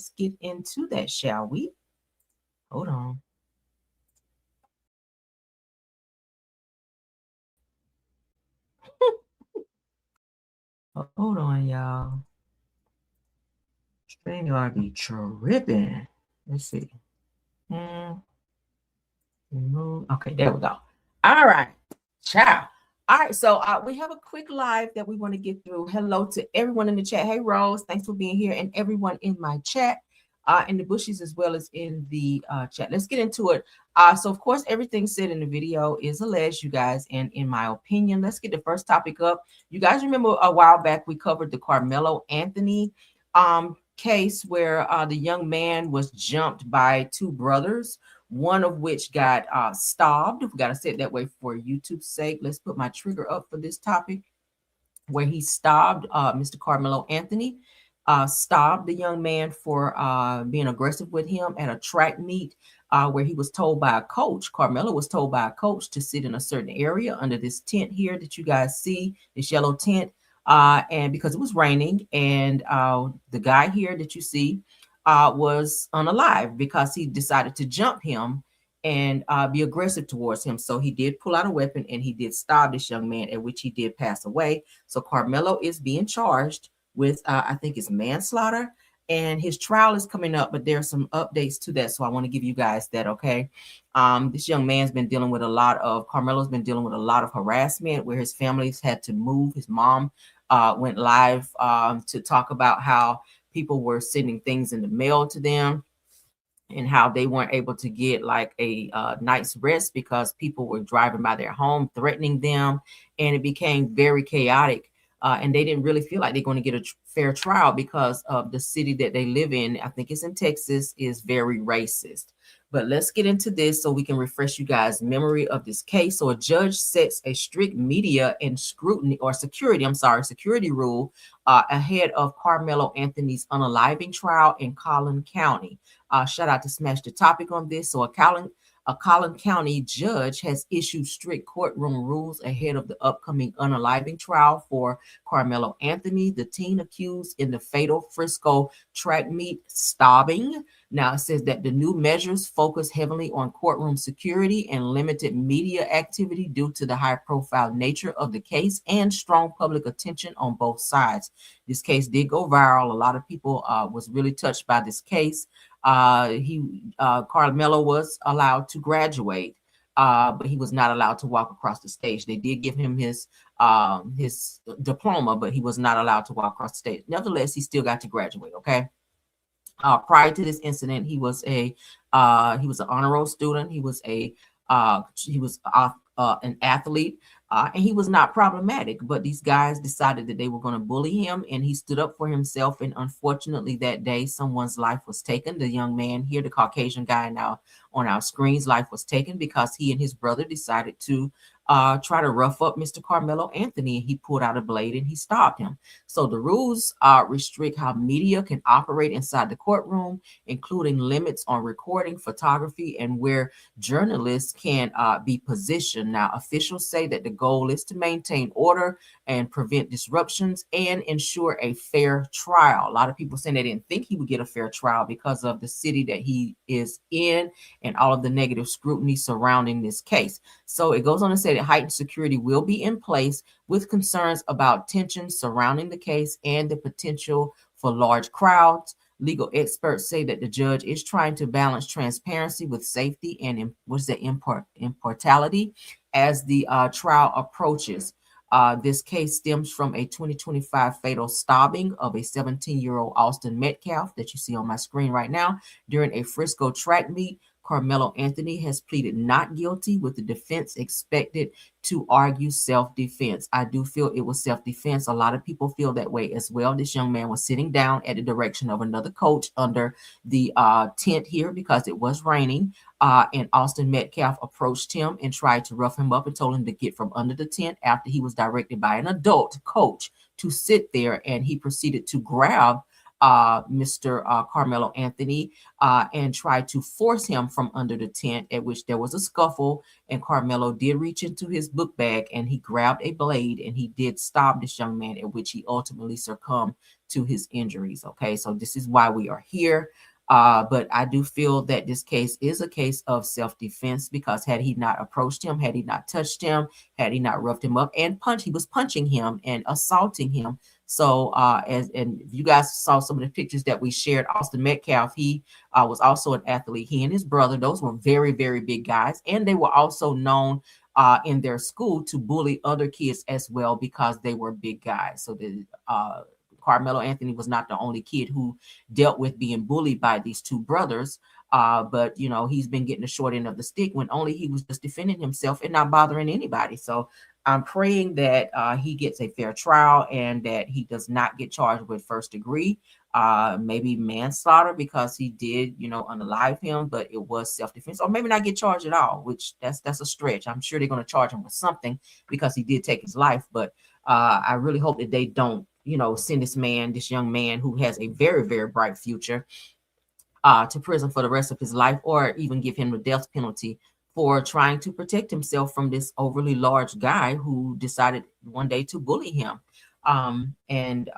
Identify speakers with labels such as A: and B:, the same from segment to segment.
A: let's get into that, shall we? Hold on. Hold on, y'all. StreamYard be tripping. Let's see. Okay, there we go. All right. Ciao. All right, so we have a quick live that we want to get through. Hello to everyone in the chat. Hey, Rose, thanks for being here, and everyone in my chat, in the bushes as well as in the chat. Let's get into it. So, of course, everything said in the video is alleged, you guys, and in my opinion, let's get the first topic up. You guys remember a while back we covered the Carmelo Anthony case where the young man was jumped by two brothers, one of which got stopped. We got to say it that way for YouTube's sake. Let's put my trigger up for this topic, where he stopped Mr. Carmelo Anthony, stopped the young man for being aggressive with him at a track meet, where he was told by a coach, Carmelo was told by a coach to sit in a certain area under this tent here that you guys see, this yellow tent, and because it was raining, and the guy here that you see was unalive because he decided to jump him and be aggressive towards him. So he did pull out a weapon and he did stab this young man, at which he did pass away. So Carmelo is being charged with, I think it's manslaughter, and his trial is coming up, but there are some updates to that. So I want to give you guys that, okay? This young man's been dealing with Carmelo's been dealing with a lot of harassment where his family's had to move. His mom went live to talk about how people were sending things in the mail to them and how they weren't able to get like a night's rest because people were driving by their home, threatening them, and it became very chaotic. And they didn't really feel like they're going to get a fair trial because of the city that they live in. I think it's in Texas, is very racist. But let's get into this so we can refresh you guys' memory of this case. So a judge sets a strict media and security rule ahead of Carmelo Anthony's unaliving trial in Collin County. Shout out to Smash the Topic on this. So a Collin County judge has issued strict courtroom rules ahead of the upcoming unaliving trial for Carmelo Anthony, the teen accused in the fatal Frisco track meet stabbing. Now, it says that the new measures focus heavily on courtroom security and limited media activity due to the high-profile nature of the case and strong public attention on both sides. This case did go viral. A lot of people was really touched by this case. Carmelo was allowed to graduate, but he was not allowed to walk across the stage. They did give him his diploma, but he was not allowed to walk across the stage. Nevertheless, he still got to graduate. Okay. Prior to this incident, he was an honor roll student. He was an athlete, and he was not problematic. But these guys decided that they were going to bully him, and he stood up for himself. And unfortunately, that day, someone's life was taken. The young man here, the Caucasian guy now on our screens, life was taken because he and his brother decided to try to rough up Mr. Carmelo Anthony. He pulled out a blade and he stopped him. So the rules restrict how media can operate inside the courtroom, including limits on recording, photography, and where journalists can be positioned. Now, officials say that the goal is to maintain order and prevent disruptions and ensure a fair trial. A lot of people saying they didn't think he would get a fair trial because of the city that he is in and all of the negative scrutiny surrounding this case. So it goes on to say that heightened security will be in place with concerns about tensions surrounding the case and the potential for large crowds. Legal experts say that the judge is trying to balance transparency with safety and impartiality as the trial approaches. This case stems from a 2025 fatal stabbing of a 17-year-old Austin Metcalf that you see on my screen right now during a Frisco track meet. Carmelo Anthony has pleaded not guilty, with the defense expected to argue self-defense. I do feel it was self-defense. A lot of people feel that way as well. This young man was sitting down at the direction of another coach under the tent here because it was raining. And Austin Metcalf approached him and tried to rough him up and told him to get from under the tent after he was directed by an adult coach to sit there. And he proceeded to grab Mr. Carmelo Anthony and tried to force him from under the tent, at which there was a scuffle, and Carmelo did reach into his book bag and he grabbed a blade and he did stab this young man, at which he ultimately succumbed to his injuries. Okay, so this is why we are here. But I do feel that this case is a case of self-defense, because had he not approached him, had he not touched him, had he not roughed him up and he was punching him and assaulting him. So and if you guys saw some of the pictures that we shared, Austin Metcalf, he was also an athlete. He and his brother, those were very, very big guys. And they were also known in their school to bully other kids as well, because they were big guys. So the Carmelo Anthony was not the only kid who dealt with being bullied by these two brothers. But, you know, he's been getting the short end of the stick when only he was just defending himself and not bothering anybody. So I'm praying that he gets a fair trial and that he does not get charged with first degree, maybe manslaughter, because he did, you know, unalive him, but it was self-defense, or maybe not get charged at all, which that's a stretch. I'm sure they're going to charge him with something because he did take his life. But I really hope that they don't, you know, send this young man who has a very, very bright future to prison for the rest of his life, or even give him the death penalty for trying to protect himself from this overly large guy who decided one day to bully him and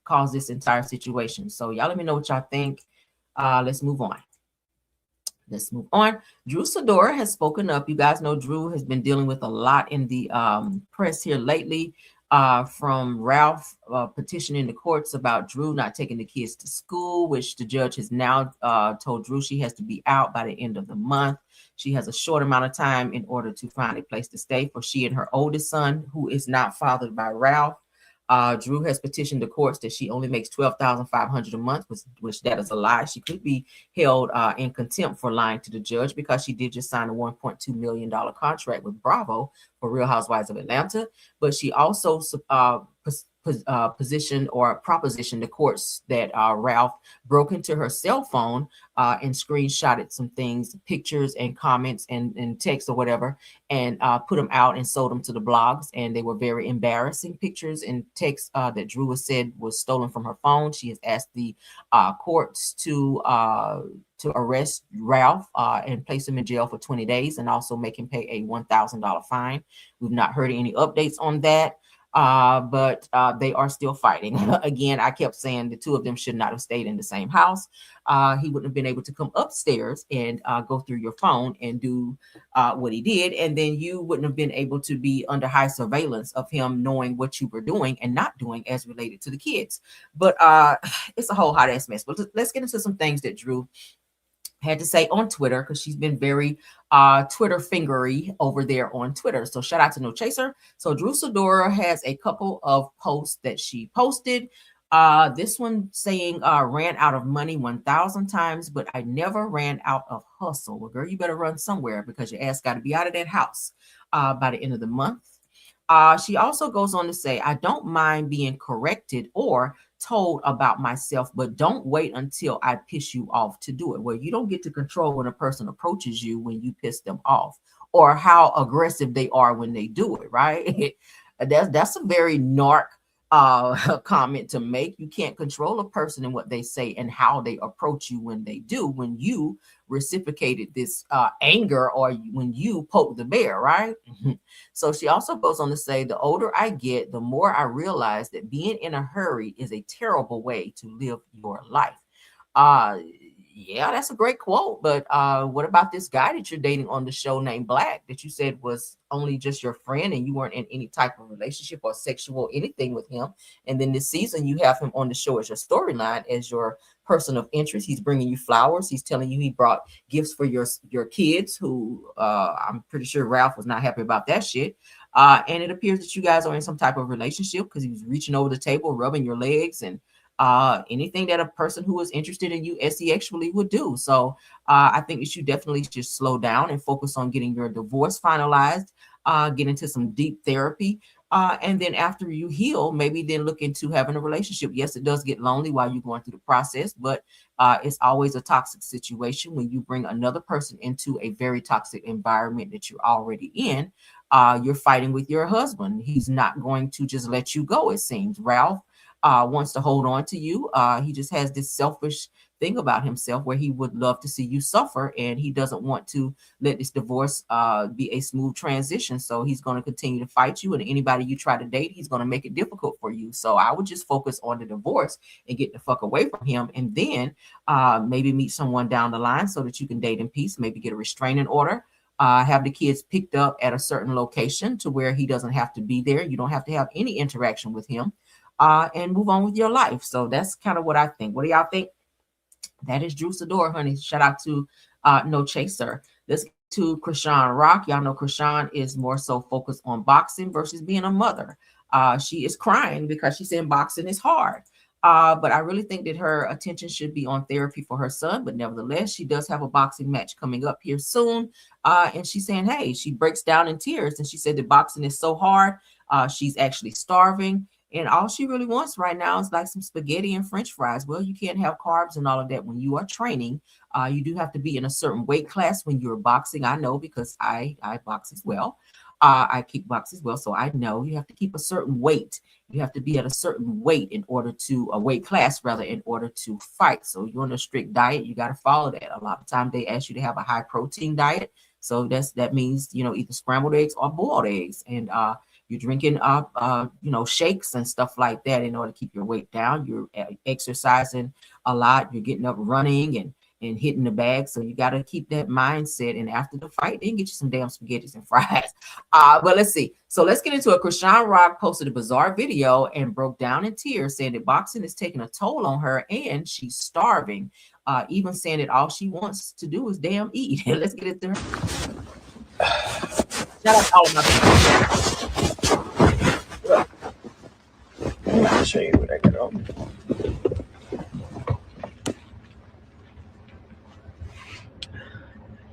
A: cause this entire situation. So y'all let me know what y'all think. Let's move on. Drew Sidora has spoken up. You guys know Drew has been dealing with a lot in the press here lately, from Ralph petitioning the courts about Drew not taking the kids to school, which the judge has now told Drew she has to be out by the end of the month. She has a short amount of time in order to find a place to stay for she and her oldest son, who is not fathered by Ralph. Drew has petitioned the courts that she only makes $12,500 a month, which that is a lie. She could be held in contempt for lying to the judge, because she did just sign a $1.2 million contract with Bravo for Real Housewives of Atlanta. But she also positioned or propositioned the courts that Ralph broke into her cell phone and screenshotted some things, pictures and comments and text or whatever, and put them out and sold them to the blogs. And they were very embarrassing pictures and texts that Drew has said was stolen from her phone. She has asked the courts to arrest Ralph and place him in jail for 20 days and also make him pay a $1,000 fine. We've not heard any updates on that. But they are still fighting. Again, I kept saying the two of them should not have stayed in the same house. He wouldn't have been able to come upstairs and go through your phone and do what he did. And then you wouldn't have been able to be under high surveillance of him knowing what you were doing and not doing as related to the kids. But it's a whole hot ass mess. But let's get into some things that Drew had to say on Twitter, because she's been very Twitter fingery over there on Twitter. So shout out to No Chaser. So Drew Sidora has a couple of posts that she posted. This one saying ran out of money 1,000 times, but I never ran out of hustle. Well, girl, you better run somewhere, because your ass got to be out of that house by the end of the month. She also goes on to say, I don't mind being corrected or told about myself, but don't wait until I piss you off to do it. Well, you don't get to control when a person approaches you when you piss them off, or how aggressive they are when they do it, right? That's a very narc comment to make. You can't control a person and what they say and how they approach you when they do, when you reciprocated this anger, or when you poke the bear, right? So she also goes on to say, the older I get, the more I realize that being in a hurry is a terrible way to live your life. Yeah, that's a great quote. But what about this guy that you're dating on the show named Black, that you said was only just your friend and you weren't in any type of relationship or sexual anything with him? And then this season you have him on the show as your storyline, as your person of interest. He's bringing you flowers. He's telling you he brought gifts for your kids, who I'm pretty sure Ralph was not happy about that shit. And it appears that you guys are in some type of relationship, because he was reaching over the table, rubbing your legs, and anything that a person who is interested in you sexually would do. So I think that you definitely should slow down and focus on getting your divorce finalized, get into some deep therapy. And then after you heal, maybe then look into having a relationship. Yes, it does get lonely while you're going through the process, but it's always a toxic situation when you bring another person into a very toxic environment that you're already in. You're fighting with your husband. He's not going to just let you go, it seems. Ralph wants to hold on to you. He just has this selfish thing about himself where he would love to see you suffer, and he doesn't want to let this divorce be a smooth transition. So he's going to continue to fight you, and anybody you try to date, he's going to make it difficult for you. So I would just focus on the divorce and get the fuck away from him, and then maybe meet someone down the line so that you can date in peace, maybe get a restraining order. Have the kids picked up at a certain location to where he doesn't have to be there. You don't have to have any interaction with him, and move on with your life. So that's kind of what I think. What do y'all think? That is Drew Sidora, honey. Shout out to No Chaser. Let's get to Chrisean Rock. Y'all know Chrisean is more so focused on boxing versus being a mother. She is crying because she's saying boxing is hard. But I really think that her attention should be on therapy for her son. But nevertheless, she does have a boxing match coming up here soon. And she's saying, hey, she breaks down in tears. And she said that boxing is so hard. She's actually starving. And all she really wants right now is like some spaghetti and French fries. Well, you can't have carbs and all of that when you are training. You do have to be in a certain weight class when you're boxing. I know because I box as well. I kickbox as well. So I know you have to keep a certain weight. You have to be at a certain weight in order to, a weight class rather, in order to fight. So you're on a strict diet. You got to follow that. A lot of times they ask you to have a high protein diet. So that means, either scrambled eggs or boiled eggs. And you're drinking shakes and stuff like that in order to keep your weight down. You're exercising a lot. You're getting up running and hitting the bag. So you got to keep that mindset. And after the fight, then get you some damn spaghettis and fries. But let's see. So let's get into it. Chrisean Rock posted a bizarre video and broke down in tears, saying that boxing is taking a toll on her and she's starving. Even saying that all she wants to do is damn eat. Let's get into her. Shout out to all of my people.
B: I'm going to show you what I got on.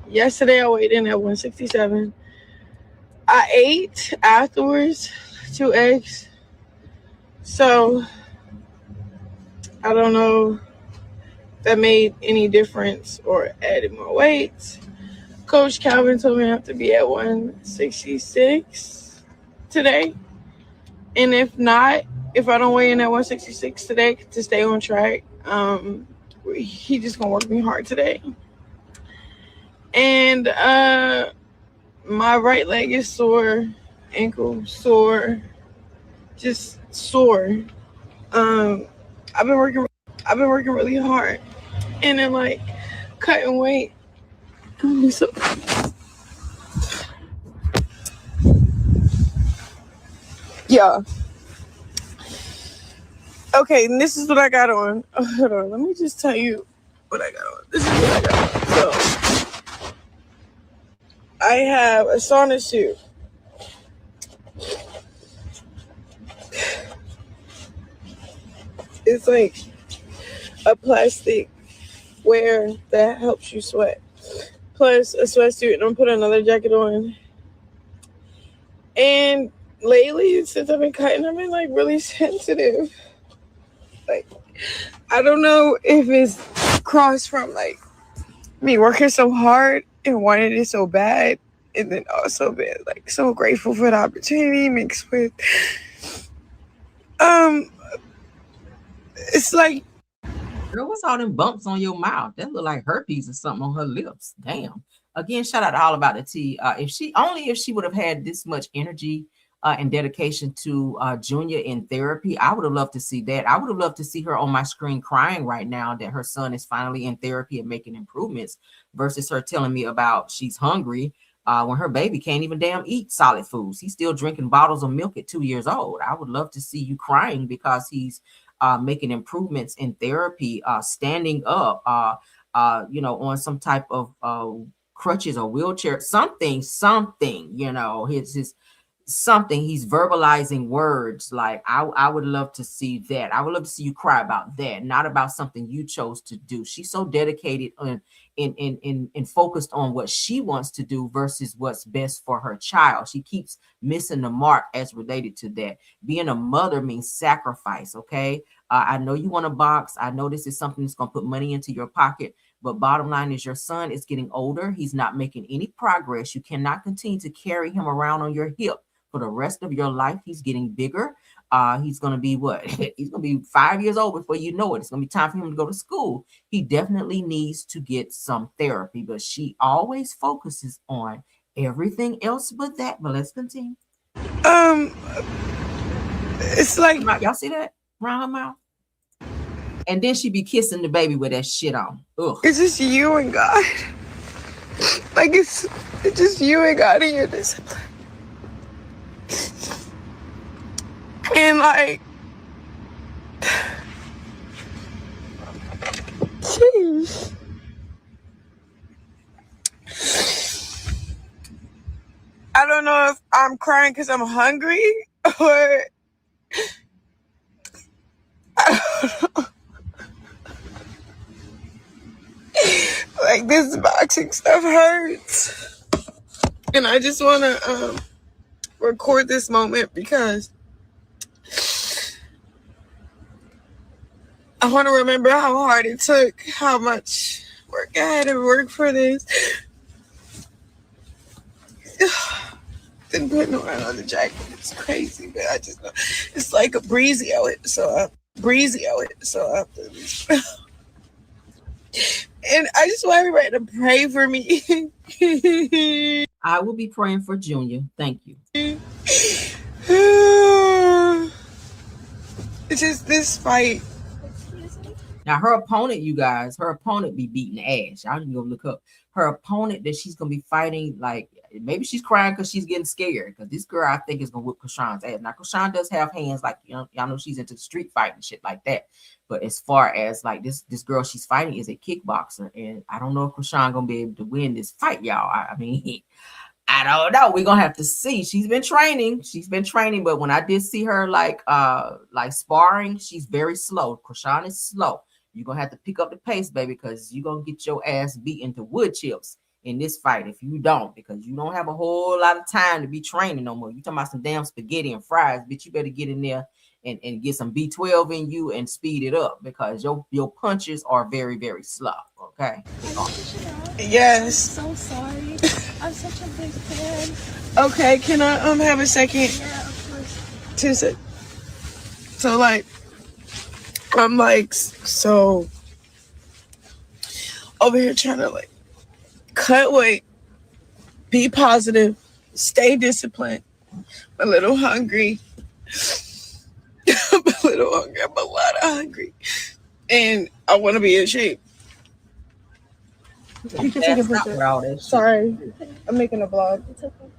B: Yesterday I weighed in at 167. I ate afterwards 2 eggs. So I don't know if that made any difference or added more weight. Coach Calvin told me I have to be at 166 today. And if not, if I don't weigh in at 166 today to stay on track, he just gonna work me hard today. And my right leg is sore, ankle sore, just sore. I've been working really hard, and then like cutting weight. Yeah. Okay, and this is what I got on. Oh, hold on, let me just tell you what I got on. This is what I got on. So I have a sauna suit. It's like a plastic wear that helps you sweat. Plus a sweatsuit, and I'm putting another jacket on. And lately, since I've been cutting, I've been like really sensitive. Like, I don't know if it's crossed from like me working so hard and wanting it so bad, and then also been like so grateful for the opportunity mixed with it's like,
A: girl, what's all them bumps on your mouth? That look like herpes or something on her lips. Damn. Again, shout out to All About the Tea. If she would have had this much energy and dedication to Junior in therapy, I would have loved to see that. I would have loved to see her on my screen crying right now that her son is finally in therapy and making improvements, versus her telling me about she's hungry when her baby can't even damn eat solid foods. He's still drinking bottles of milk at 2 years old. I would love to see you crying because he's making improvements in therapy, standing up, on some type of crutches or wheelchair, something, his something. He's verbalizing words. Like I would love to see that. I would love to see you cry about that, not about something you chose to do. She's so dedicated and focused on what she wants to do versus what's best for her child. She keeps missing the mark as related to that. Being a mother means sacrifice. Okay. I know you want to box. I know this is something that's going to put money into your pocket. But bottom line is your son is getting older. He's not making any progress. You cannot continue to carry him around on your hip for the rest of your life. He's getting bigger. He's gonna be what? He's gonna be 5 years old before you know it. It's gonna be time for him to go to school. He definitely needs to get some therapy, but she always focuses on everything else but that. But let's continue.
B: It's like,
A: y'all see that around her mouth? And then she be kissing the baby with that shit on. Ugh.
B: It's just you and God. Like, it's just you and God in your discipline. And like, jeez. I don't know if I'm crying because I'm hungry or I don't know. Like, this boxing stuff hurts. And I just want to record this moment because I want to remember how hard it took, how much work I had to work for this. Didn't put no oil on the jacket. It's crazy, but I just know it's like a breezy out it. So and I just want everybody to pray for me.
A: I will be praying for Junior. Thank you.
B: It's just this fight.
A: Now, her opponent, you guys, be beating ass. Y'all need to go look up her opponent that she's gonna be fighting. Like, maybe she's crying because she's getting scared. Because this girl, I think, is gonna whip Chrisean's ass. Now, Chrisean does have hands, like, y'all know she's into street fight and shit like that. But as far as like this girl she's fighting is a kickboxer, and I don't know if Chrisean gonna be able to win this fight, y'all. I mean, I don't know. We're gonna have to see. She's been training, but when I did see her like sparring, she's very slow. Chrisean is slow. You're gonna have to pick up the pace, baby, because you're gonna get your ass beat into wood chips in this fight if you don't, because you don't have a whole lot of time to be training no more. You talking about some damn spaghetti and fries, bitch. You better get in there and get some B12 in you and speed it up, because your punches are very, very slow. Okay.
B: Yes.
C: I'm so sorry. I'm such a big fan.
B: Okay, can I have a second?
C: Yeah, of course.
B: 2 seconds. So like, I'm like, so over here trying to like cut weight, be positive, stay disciplined. I'm a little hungry. I'm a lot of hungry. And I want to be in shape. You can take a picture. Sorry, I'm making a vlog.
C: It's okay.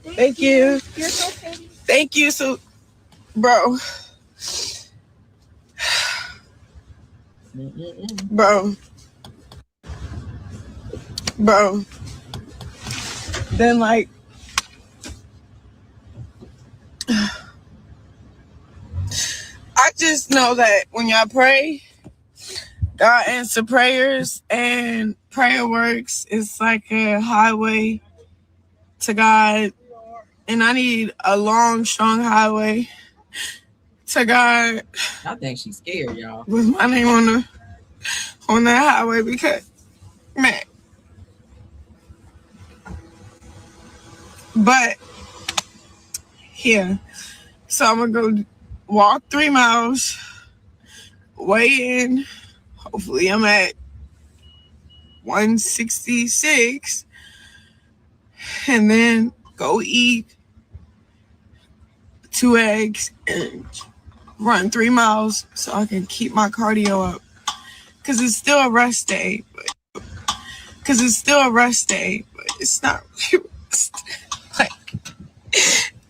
B: Thank you.
C: You're so pretty.
B: Thank you. So, bro. Bro. Then like, I just know that when y'all pray, God answer prayers, and prayer works. It's like a highway to God, and I need a long, strong highway to God.
A: I think she's scared, y'all.
B: With my name on that highway, because, man. But yeah, so I'm gonna go walk 3 miles, weigh in. Hopefully I'm at 166, and then go eat 2 eggs and run 3 miles so I can keep my cardio up. Cause it's still a rest day, but it's not really rest. Like,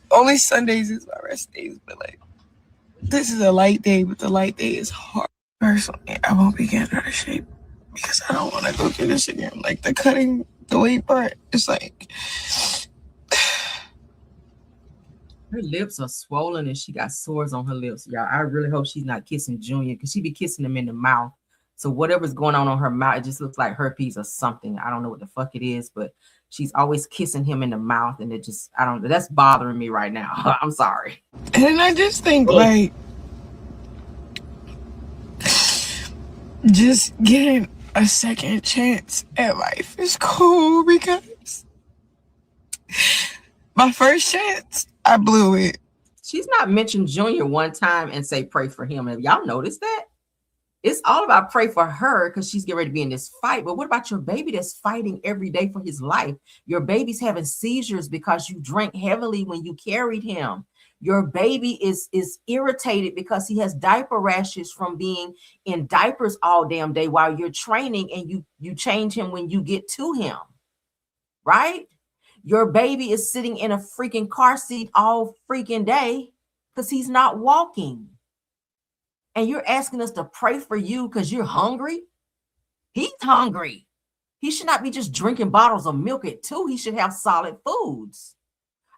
B: only Sundays is my rest days, but like, this is a light day, but the light day is hard. Personally, I won't be getting out of shape because I don't want to go through this again. Like, the cutting the weight part, it's like,
A: her lips are swollen and she got sores on her lips, y'all. I really hope she's not kissing Junior, because she be kissing him in the mouth. So whatever's going on her mouth, it just looks like herpes or something. I don't know what the fuck it is, but she's always kissing him in the mouth, and it just, I don't know. That's bothering me right now. I'm sorry.
B: And I just think, like, just getting a second chance at life is cool, because my first chance, I blew it.
A: She's not mentioned Junior one time and say pray for him. Have y'all noticed that? It's all about pray for her because she's getting ready to be in this fight. But what about your baby that's fighting every day for his life? Your baby's having seizures because you drank heavily when you carried him. Your baby is irritated because he has diaper rashes from being in diapers all damn day while you're training, and you change him when you get to him, right? Your baby is sitting in a freaking car seat all freaking day because he's not walking. And you're asking us to pray for you because you're hungry? He's hungry. He should not be just drinking bottles of milk at 2. He should have solid foods.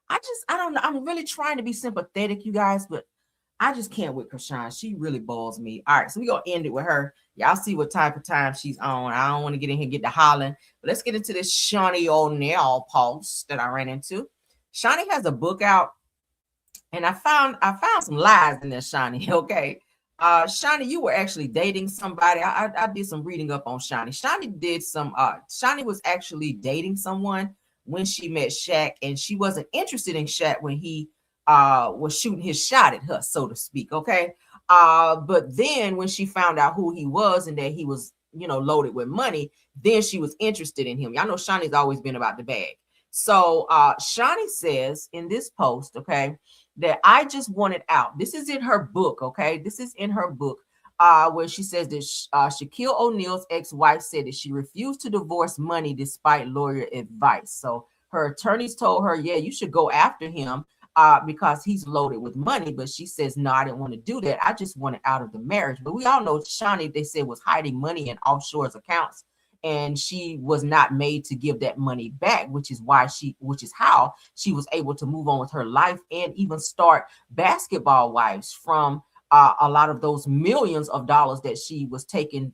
A: I don't know. I'm really trying to be sympathetic, you guys, but I just can't with Chrisean. She really boils me. All right, so we're going to end it with her. Y'all see what type of time she's on. I don't want to get in here and get to hollering. But let's get into this Shaunie O'Neal post that I ran into. Shaunie has a book out, and I found some lies in there, Shaunie, okay? Shaunie, you were actually dating somebody. I did some reading up on Shaunie. Shaunie was actually dating someone when she met Shaq, and she wasn't interested in Shaq when he was shooting his shot at her, so to speak. Okay. But then when she found out who he was and that he was, loaded with money, then she was interested in him. Y'all know Shaunie's always been about the bag. So Shaunie says in this post, okay, that I just wanted out. This is in her book, okay? This is in her book where she says that Shaquille O'Neal's ex-wife said that she refused to divorce money despite lawyer advice. So her attorneys told her, yeah, you should go after him because he's loaded with money. But she says, no, I didn't want to do that. I just wanted out of the marriage. But we all know Shaunie, they said, was hiding money in offshore accounts. And she was not made to give that money back, which is how she was able to move on with her life and even start Basketball Wives from a lot of those millions of dollars that she was taking,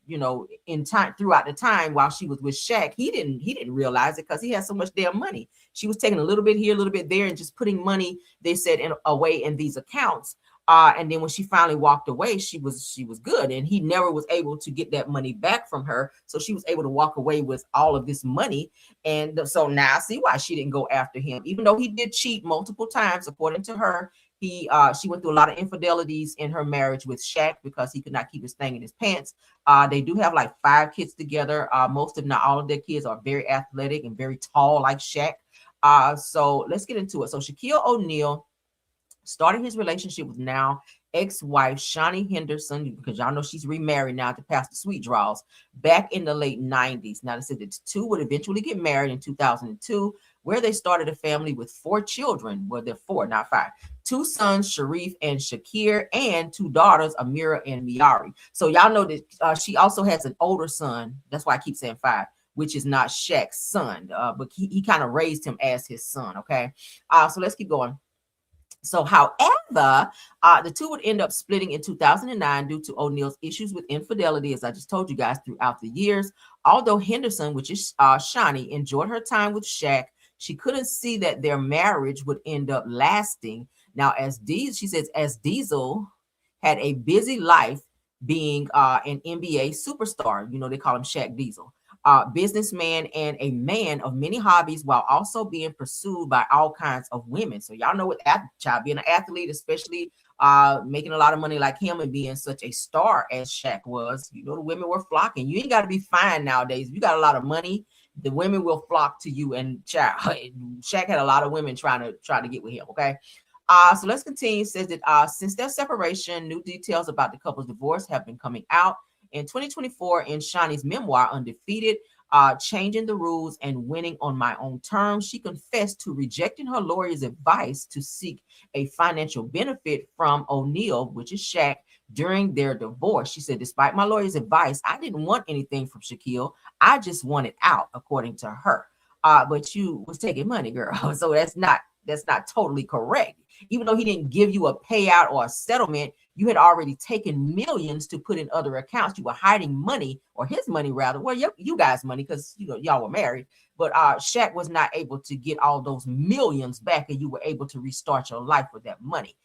A: in time throughout the time while she was with Shaq. He didn't realize it because he had so much damn money. She was taking a little bit here, a little bit there, and just putting money, they said, away in these accounts. And then when she finally walked away, she was good, and he never was able to get that money back from her. So she was able to walk away with all of this money. And so now I see why she didn't go after him, even though he did cheat multiple times, according to her. She went through a lot of infidelities in her marriage with Shaq because he could not keep his thing in his pants. They do have like 5 kids together. Most, if not all, of their kids are very athletic and very tall, like Shaq. So let's get into it. So Shaquille O'Neal started his relationship with now ex-wife Shaunie Henderson, because y'all know she's remarried now to Pastor Sweet Draws, back in the late 90s. Now they said that the two would eventually get married in 2002, where they started a family with 4 children. Well, they're 4, not 5. 2 sons, Sharif and Shakir, and 2 daughters, Amira and Miari. So y'all know that she also has an older son. That's why I keep saying 5, which is not Shaq's son, but he kind of raised him as his son. Okay. So let's keep going. So, however, the two would end up splitting in 2009 due to O'Neal's issues with infidelity, as I just told you guys, throughout the years. Although Henderson, which is Shaunie, enjoyed her time with Shaq, she couldn't see that their marriage would end up lasting. Now, she says, as Diesel had a busy life being an NBA superstar, they call him Shaq Diesel. Businessman and a man of many hobbies, while also being pursued by all kinds of women. So y'all know what being an athlete, especially making a lot of money like him and being such a star as Shaq was, the women were flocking. You ain't got to be fine nowadays. If you got a lot of money, the women will flock to you. And Shaq had a lot of women trying to get with him. Okay. So let's continue. It says that since their separation, new details about the couple's divorce have been coming out. In 2024, in Shaunie's memoir, Undefeated, Changing the Rules and Winning on My Own Terms, she confessed to rejecting her lawyer's advice to seek a financial benefit from O'Neal, which is Shaq, during their divorce. She said, despite my lawyer's advice, I didn't want anything from Shaquille. I just wanted out, according to her. But you was taking money, girl. So that's not totally correct. Even though he didn't give you a payout or a settlement, you had already taken millions to put in other accounts. You were hiding money, or his money rather. Well, you guys' money, because y'all were married. But Shaq was not able to get all those millions back, and you were able to restart your life with that money.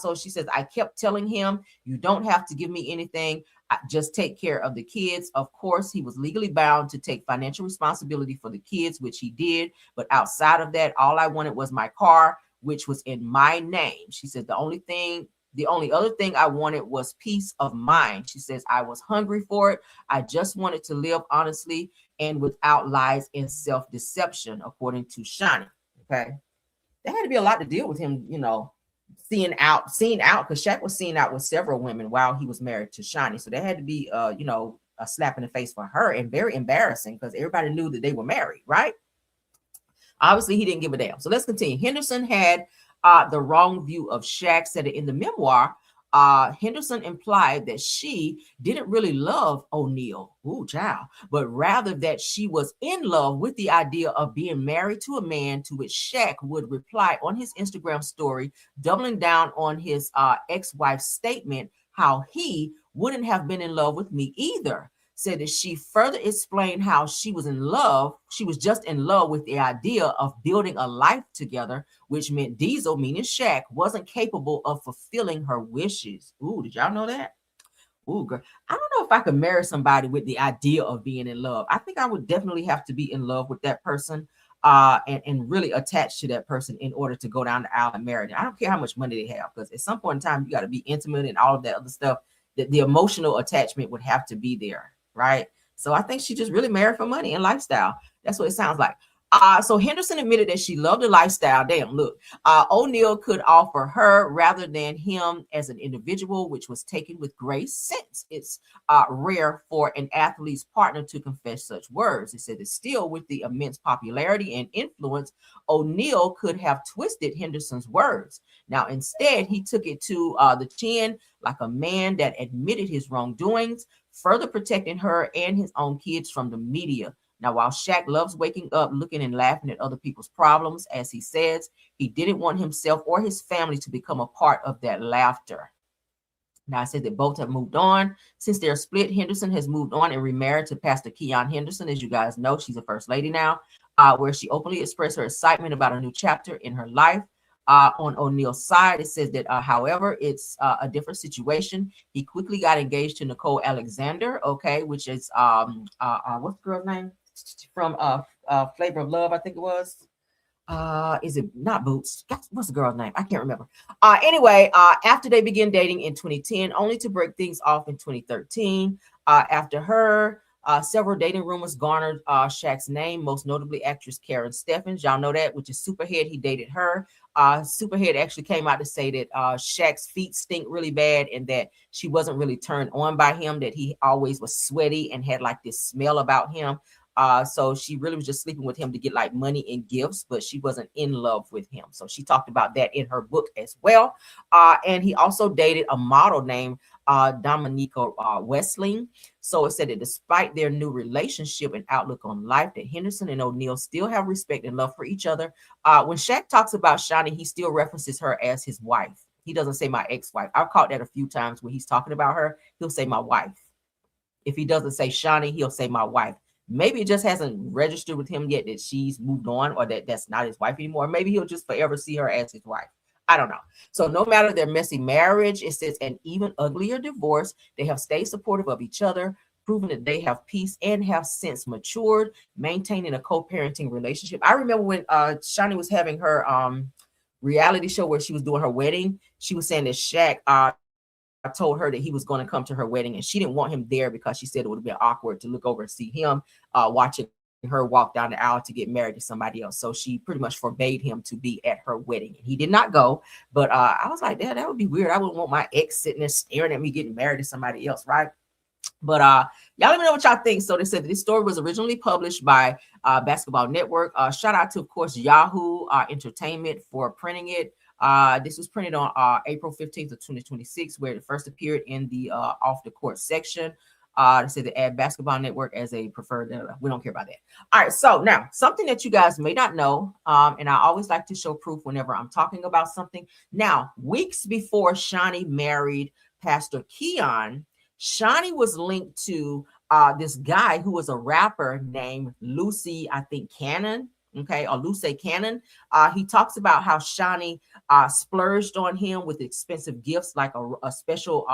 A: So she says, I kept telling him, you don't have to give me anything. Just take care of the kids. Of course, he was legally bound to take financial responsibility for the kids, which he did. But outside of that, all I wanted was my car. which was in my name. She said, the only other thing I wanted was peace of mind. She says, I was hungry for it. I just wanted to live honestly and without lies and self-deception, according to Shaunie. Okay. There had to be a lot to deal with him, seeing out, because Shaq was seeing out with several women while he was married to Shaunie. So there had to be, a slap in the face for her, and very embarrassing because everybody knew that they were married, right? Obviously, he didn't give a damn. So let's continue. Henderson had the wrong view of Shaq, said it in the memoir. Henderson implied that she didn't really love O'Neal, but rather that she was in love with the idea of being married to a man, to which Shaq would reply on his Instagram story, doubling down on his ex-wife's statement, how he wouldn't have been in love with me either. Said that she further explained how she was just in love with the idea of building a life together, which meant Diesel, meaning Shaq, wasn't capable of fulfilling her wishes. Ooh, did y'all know that? Ooh, girl. I don't know if I could marry somebody with the idea of being in love. I think I would definitely have to be in love with that person and really attached to that person in order to go down the aisle and marry them. I don't care how much money they have, because at some point in time, you got to be intimate and all of that other stuff. The emotional attachment would have to be there. Right. So I think she just really married for money and lifestyle. That's what it sounds like. So Henderson admitted that she loved the lifestyle. Damn, look, O'Neal could offer her rather than him as an individual, which was taken with grace, since it's rare for an athlete's partner to confess such words. It said that still, with the immense popularity and influence, O'Neal could have twisted Henderson's words. Now, instead, he took it to the chin like a man that admitted his wrongdoings, further protecting her and his own kids from the media. Now, while Shaq loves waking up, looking and laughing at other people's problems, as he says, he didn't want himself or his family to become a part of that laughter. Now, I said that both have moved on. Since they're split, Henderson has moved on and remarried to Pastor Keon Henderson. As you guys know, she's a first lady now, where she openly expressed her excitement about a new chapter in her life. On O'Neal's side, it says that, however, it's a different situation. He quickly got engaged to Nicole Alexander, which is what's the girl's name from Flavor of Love, I think it was. Is it not Boots? What's the girl's name? I can't remember. Anyway, after they began dating in 2010, only to break things off in 2013. After her, several dating rumors garnered Shaq's name, most notably actress Karen Steffens. Y'all know that, which is Superhead. He dated her. Superhead actually came out to say that Shaq's feet stink really bad and that she wasn't really turned on by him, that he always was sweaty and had like this smell about him. So she really was just sleeping with him to get like money and gifts, but she wasn't in love with him. So she talked about that in her book as well. And he also dated a model named Dominica Westling. So it said that despite their new relationship and outlook on life, that Henderson and O'Neal still have respect and love for each other. When Shaq talks about Shaunie, he still references her as his wife. He doesn't say my ex-wife. I've caught that a few times when he's talking about her. He'll say my wife. If he doesn't say Shaunie, he'll say my wife. Maybe it just hasn't registered with him yet that she's moved on, or that that's not his wife anymore. Maybe he'll just forever see her as his wife. I don't know. So no matter their messy marriage, it says an even uglier divorce, they have stayed supportive of each other, proven that they have peace and have since matured, maintaining a co-parenting relationship. I remember when Shaunie was having her reality show where she was doing her wedding, she was saying that Shaq told her that he was going to come to her wedding, and she didn't want him there because she said it would have been awkward to look over and see him watching her walk down the aisle to get married to somebody else. So she pretty much forbade him to be at her wedding. He did not go, but I was like, that would be weird. I wouldn't want my ex sitting there staring at me getting married to somebody else, right? But y'all let me know what y'all think. So they said that this story was originally published by Basketball Network. Shout out to, of course, Yahoo Entertainment for printing it. This was printed on April 15th of 2026, where it first appeared in the off the court section. They said to add Basketball Network as a preferred. We don't care about that. All right. So now something that you guys may not know, and I always like to show proof whenever I'm talking about something. Now, weeks before Shaunie married Pastor Keon, Shaunie was linked to this guy who was a rapper named Luce, I think Cannon. Okay, or Luce Cannon. He talks about how Shaunie splurged on him with expensive gifts, like a special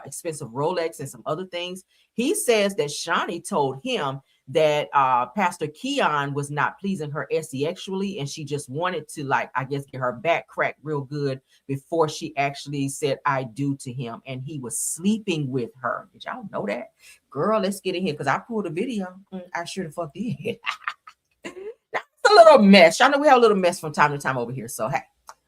A: expensive Rolex and some other things. He says that Shaunie told him that Pastor Keon was not pleasing her sexually, and she just wanted to, like, I guess, get her back cracked real good before she actually said I do to him, and he was sleeping with her. Did y'all know that? Girl, let's get in here because I pulled a video. I sure the fuck did. That's a little mess. Y'all know we have a little mess from time to time over here. So hey,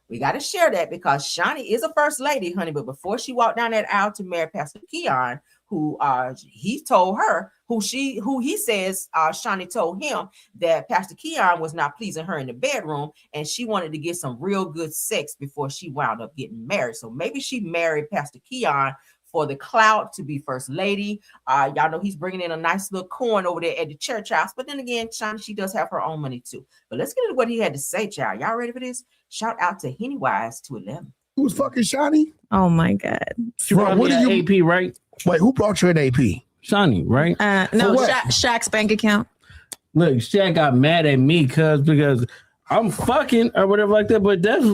A: we got to share that because Shaunie is a first lady, honey. But before she walked down that aisle to marry Pastor Keon, who he told her, who he says Shaunie told him that Pastor Keon was not pleasing her in the bedroom, and she wanted to get some real good sex before she wound up getting married. So maybe she married Pastor Keon for the clout to be first lady. Y'all know he's bringing in a nice little coin over there at the church house. But then again, Shaunie, she does have her own money too. But let's get into what he had to say, child. Y'all ready for this? Shout out to Hennywise 211.
D: Who was fucking Shaunie?
E: Oh my God.
F: She brought me an AP, right?
D: Wait, who brought you an AP?
F: Shaunie, right?
E: No, Shaq's bank account.
F: Look, Shaq got mad at me because I'm fucking or whatever like that. But that's,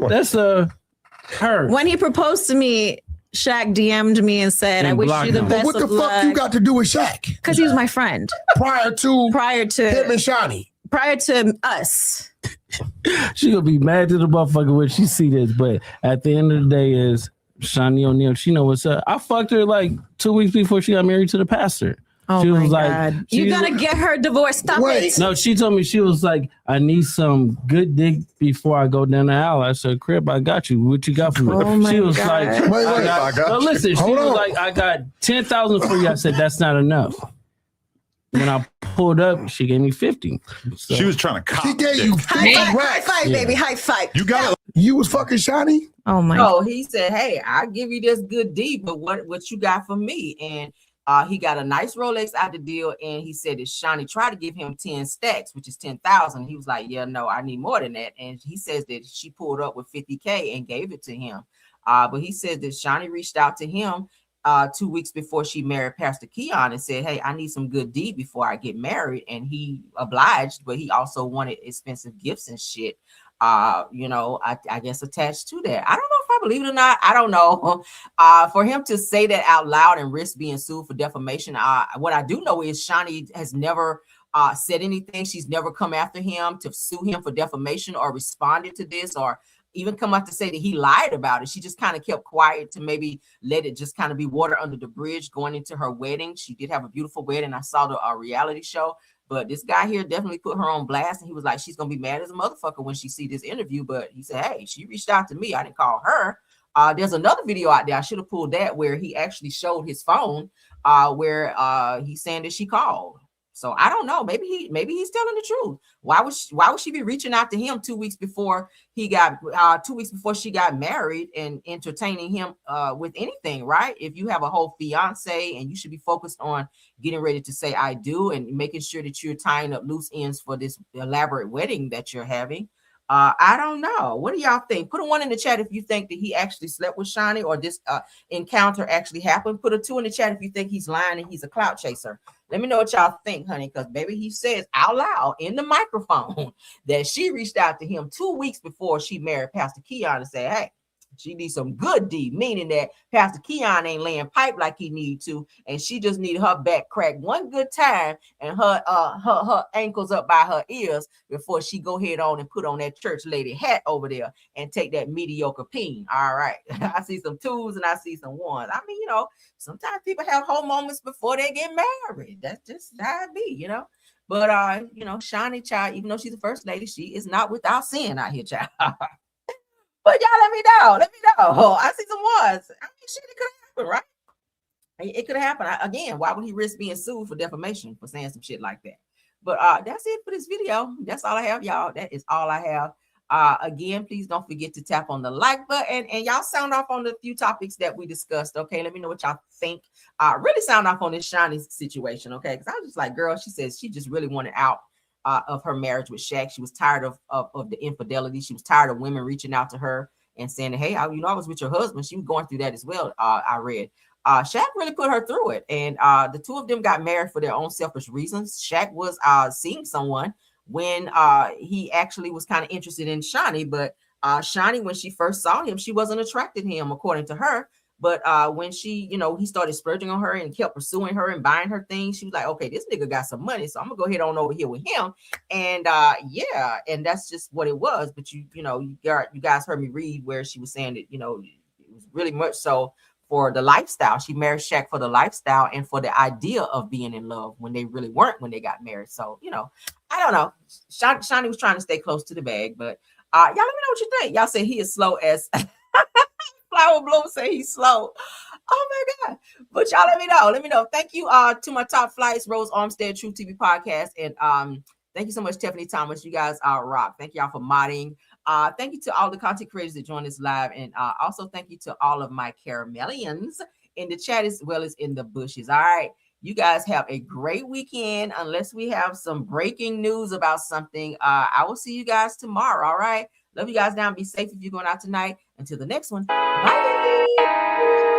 F: that's her.
E: When he proposed to me, Shaq DM'd me and said,
F: And
E: I wish you the
F: blocked him.
E: best
D: What the
E: of
D: fuck
E: luck.
D: you got to do with Shaq?
E: Because he was my friend.
D: Prior to
E: Prior
D: him
E: to
D: and Shaunie.
E: us.
F: She gonna be mad to the motherfucker when she see this, but at the end of the day is Shaunie O'Neal. She know what's up. I fucked her like 2 weeks before she got married to the pastor.
E: Oh
F: she
E: my
F: was like,
E: God. You gotta get her divorced. Stop it.
F: No, she told me, she was like, I need some good dick before I go down the aisle. I said, Crib, I got you. What you got for me?
E: Oh my
F: she was
E: God.
F: like,
D: I got
F: no,
D: you.
F: listen, she
D: Hold
F: was
D: on.
F: like, I got 10,000 for you. I said, that's not enough. When I pulled up, she gave me 50. So,
G: She was trying to cop.
D: She gave you
E: High
D: 50
E: five,
D: racks.
E: high five, baby, high five.
G: You got it.
D: You was fucking Shaunie?
E: Oh my
A: No, he said, hey, I'll give you this good D, but what you got for me? And he got a nice Rolex out the deal, and he said that Shaunie tried to give him 10 stacks, which is 10,000. He was like, yeah, no, I need more than that. And he says that she pulled up with 50K and gave it to him. But he said that Shaunie reached out to him 2 weeks before she married Pastor Keon and said, hey, I need some good D before I get married. And he obliged, but he also wanted expensive gifts and shit. I guess attached to that. I don't know if I believe it or not. I don't know. For him to say that out loud and risk being sued for defamation, what I do know is Shaunie has never said anything. She's never come after him to sue him for defamation or responded to this or even come out to say that he lied about it. She just kind of kept quiet to maybe let it just kind of be water under the bridge going into her wedding. She did have a beautiful wedding. I saw the reality show. But this guy here definitely put her on blast, and he was like, she's going to be mad as a motherfucker when she see this interview. But he said, hey, she reached out to me. I didn't call her. There's another video out there. I should have pulled that where he actually showed his phone where he's saying that she called. So I don't know. Maybe he's telling the truth. Why would she be reaching out to him 2 weeks before he got 2 weeks before she got married and entertaining him with anything, right? If you have a whole fiance and you should be focused on getting ready to say I do and making sure that you're tying up loose ends for this elaborate wedding that you're having. I don't know. What do y'all think? Put a 1 in the chat if you think that he actually slept with Shaunie or this encounter actually happened. Put a 2 in the chat if you think he's lying and he's a clout chaser. Let me know what y'all think, honey, because baby, he says out loud in the microphone that she reached out to him 2 weeks before she married Pastor Keon and said, hey, she needs some good D, meaning that Pastor Keon ain't laying pipe like he need to, and she just need her back cracked one good time and her ankles up by her ears before she go ahead on and put on that church lady hat over there and take that mediocre peen. All right. I see some 2s and I see some 1s. I mean, sometimes people have whole moments before they get married. That's just how it be, But Shaunie, child, even though she's the first lady, she is not without sin out here, child. But y'all let me know. I see some 1s. I mean, shit, it could happen, right? It could happen. Again, why would he risk being sued for defamation for saying some shit like that? But that's it for this video. That's all I have, y'all. That is all I have. Again, please don't forget to tap on the like button and y'all sound off on the few topics that we discussed. Okay, let me know what y'all think. Really sound off on this Shaunie situation. Okay, because I was just like, girl, she says she just really wanted out of her marriage with Shaq. She was tired of the infidelity. She was tired of women reaching out to her and saying, hey, I was with your husband. She was going through that as well. I read. Shaq really put her through it. And the two of them got married for their own selfish reasons. Shaq was seeing someone when he actually was kind of interested in Shaunie. But Shaunie, when she first saw him, she wasn't attracted to him, according to her. But when she, he started splurging on her and kept pursuing her and buying her things, she was like, okay, this nigga got some money, so I'm gonna go ahead on over here with him. And yeah, and that's just what it was. But you guys heard me read where she was saying that, it was really much so for the lifestyle. She married Shaq for the lifestyle and for the idea of being in love when they really weren't when they got married. So, I don't know. Shaunie was trying to stay close to the bag, but y'all let me know what you think. Y'all say he is slow as Flower Bloom say he's slow. Oh my God. But y'all let me know. Let me know. Thank you to my top flights, Rose Armstead, True TV Podcast. And thank you so much, Tiffany Thomas. You guys are rock. Thank y'all for modding. Thank you to all the content creators that joined us live. And also thank you to all of my Caramelians in the chat as well as in the bushes. All right. You guys have a great weekend. Unless we have some breaking news about something, I will see you guys tomorrow. All right. Love you guys down. Be safe if you're going out tonight. Until the next one. Bye.